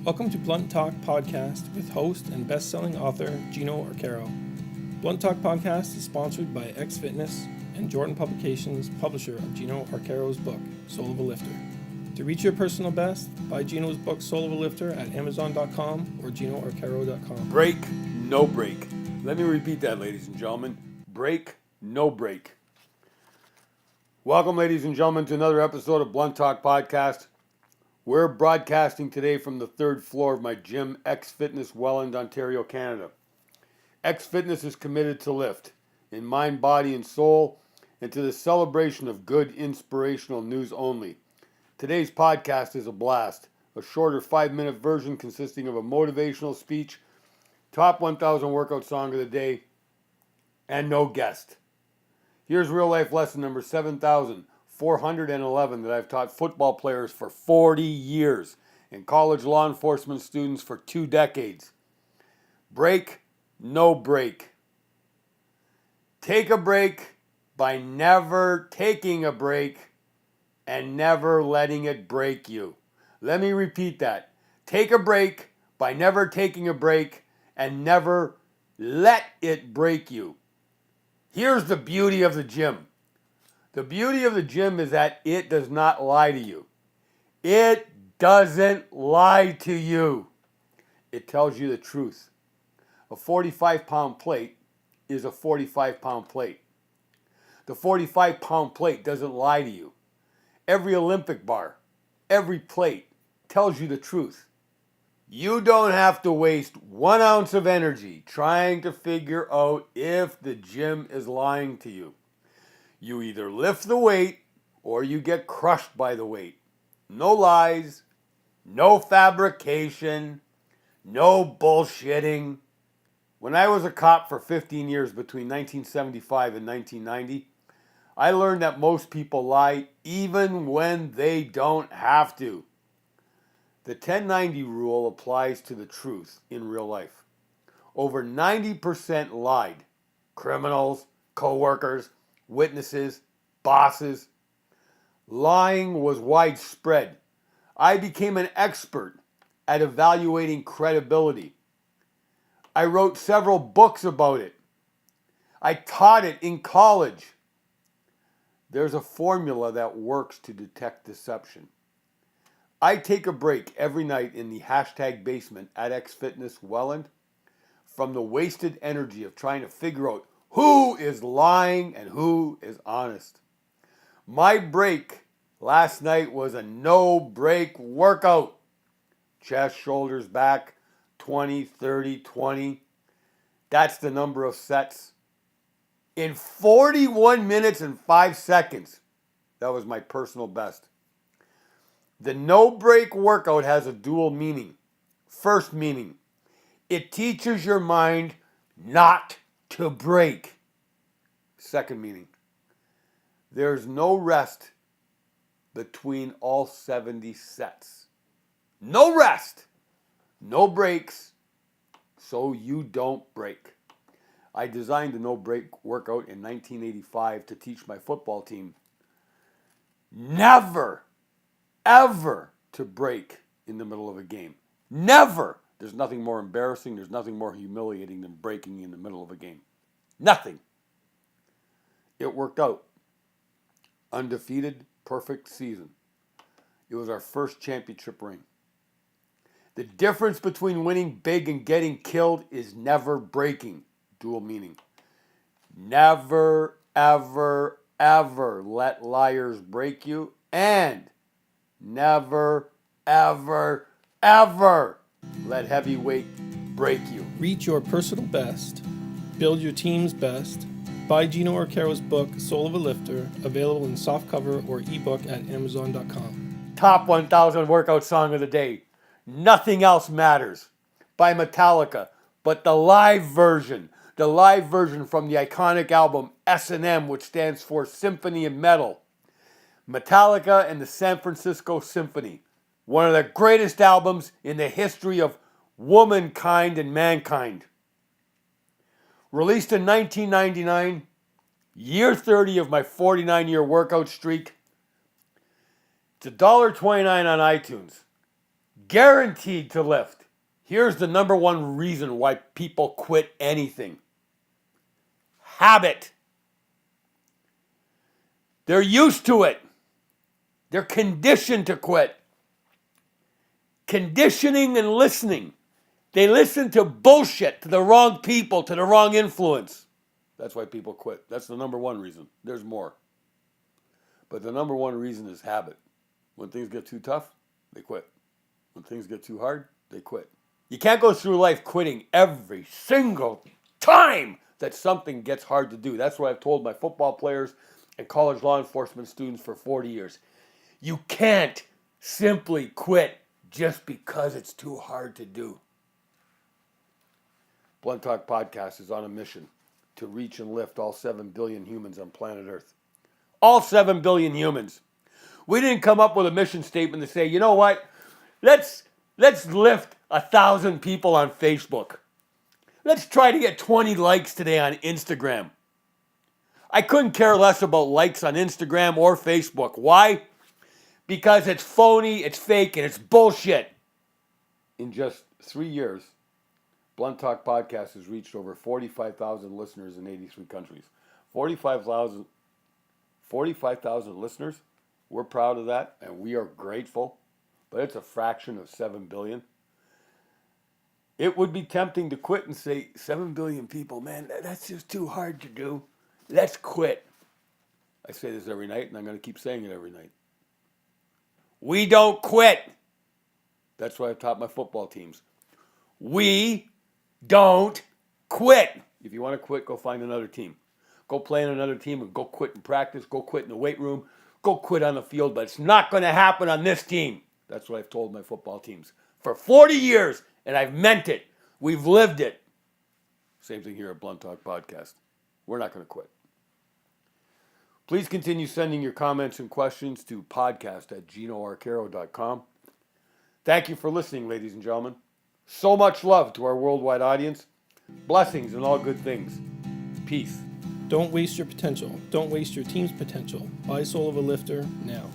Welcome to Blunt Talk Podcast with host and best-selling author Gino Arcaro. Blunt Talk Podcast is sponsored by X Fitness and Jordan Publications, publisher of Gino Arcaro's book, Soul of a Lifter. To reach your personal best, buy Gino's book, Soul of a Lifter, at Amazon.com or GinoArcaro.com. Break, no break. Let me repeat that, ladies and gentlemen. Break, no break. Welcome, ladies and gentlemen, to another episode of Blunt Talk Podcast. We're broadcasting today from the third floor of my gym, X Fitness, Welland, Ontario, Canada. X Fitness is committed to lift in mind, body, and soul, and to the celebration of good, inspirational news only. Today's podcast is a blast, a shorter 5-minute version consisting of a motivational speech, top 1,000 workout song of the day, and no guest. Here's real life lesson number 7,411 that I've taught football players for 40 years and college law enforcement students for 2 decades. Break, no break. Take a break by never taking a break and never letting it break you. Let me repeat that. Take a break by never taking a break and never let it break you. Here's the beauty of the gym. The beauty of the gym is that it does not lie to you. It doesn't lie to you. It tells you the truth. A 45-pound plate is a 45-pound plate. The 45-pound plate doesn't lie to you. Every Olympic bar, every plate tells you the truth. You don't have to waste 1 ounce of energy trying to figure out if the gym is lying to you. You either lift the weight or you get crushed by the weight. No lies, no fabrication, no bullshitting. When I was a cop for 15 years between 1975 and 1990, I learned that most people lie even when they don't have to. The 10-90 rule applies to the truth in real life. Over 90% lied. Criminals, co-workers, witnesses, bosses. Lying was widespread. I became an expert at evaluating credibility. I wrote several books about it. I taught it in college. There's a formula that works to detect deception. I take a break every night in the hashtag basement at X Fitness Welland from the wasted energy of trying to figure out who is lying and who is honest. My break last night was a no-break workout. Chest, shoulders, back, 20, 30, 20. That's the number of sets. In 41 minutes and 5 seconds, that was my personal best. The no-break workout has a dual meaning. First meaning, it teaches your mind not to break. Second meaning, there's no rest between all 70 sets. No rest, no breaks, so you don't break. I designed the no-break workout in 1985 to teach my football team never, ever to break in the middle of a game. Never. There's nothing more embarrassing, there's nothing more humiliating than breaking in the middle of a game. Nothing. It worked out. Undefeated, perfect season. It was our first championship ring. The difference between winning big and getting killed is never breaking. Dual meaning. Never, ever, ever let liars break you, and never, ever, ever let heavyweight break you. Reach your personal best, build your team's best. Buy Gino Arcaro's book, Soul of a Lifter, available in softcover or ebook at Amazon.com. Top 1,000 workout song of the day. Nothing else matters. By Metallica, but the live version from the iconic album S&M, which stands for Symphony of Metal. Metallica and the San Francisco Symphony. One of the greatest albums in the history of womankind and mankind. Released in 1999, year 30 of my 49-year workout streak. It's $1.29 on iTunes. guaranteed to lift. Here's the number one reason why people quit anything. Habit. They're used to it. They're conditioned to quit. Conditioning and listening. They listen to bullshit, to the wrong people, to the wrong influence. That's why people quit. That's the number one reason. There's more. But the number one reason is habit. When things get too tough, they quit. When things get too hard, they quit. You can't go through life quitting every single time that something gets hard to do. That's what I've told my football players and college law enforcement students for 40 years. You can't simply quit just because it's too hard to do. Blunt Talk Podcast is on a mission to reach and lift all 7 billion humans on planet Earth. All 7 billion humans. We didn't come up with a mission statement to say, you know what? Let's lift 1,000 people on Facebook. Let's try to get 20 likes today on Instagram. I couldn't care less about likes on Instagram or Facebook. Why? Because it's phony, it's fake, and it's bullshit. In just 3 years, Blunt Talk Podcast has reached over 45,000 listeners in 83 countries. 45,000 listeners. We're proud of that, and we are grateful. But it's a fraction of 7 billion. It would be tempting to quit and say, 7 billion people, man, that's just too hard to do. Let's quit. I say this every night, and I'm going to keep saying it every night. We don't quit. That's what I've taught my football teams. We don't quit. If you want to quit, go find another team. Go play in another team and go quit in practice. Go quit in the weight room. Go quit on the field. But it's not going to happen on this team. That's what I've told my football teams for 40 years, and I've meant it. We've lived it. Same thing here at Blunt Talk Podcast. We're not going to quit. Please continue sending your comments and questions to podcast@ginoarcaro.com. Thank you for listening, ladies and gentlemen. So much love to our worldwide audience. Blessings and all good things. Peace. Don't waste your potential. Don't waste your team's potential. Buy Soul of a Lifter now.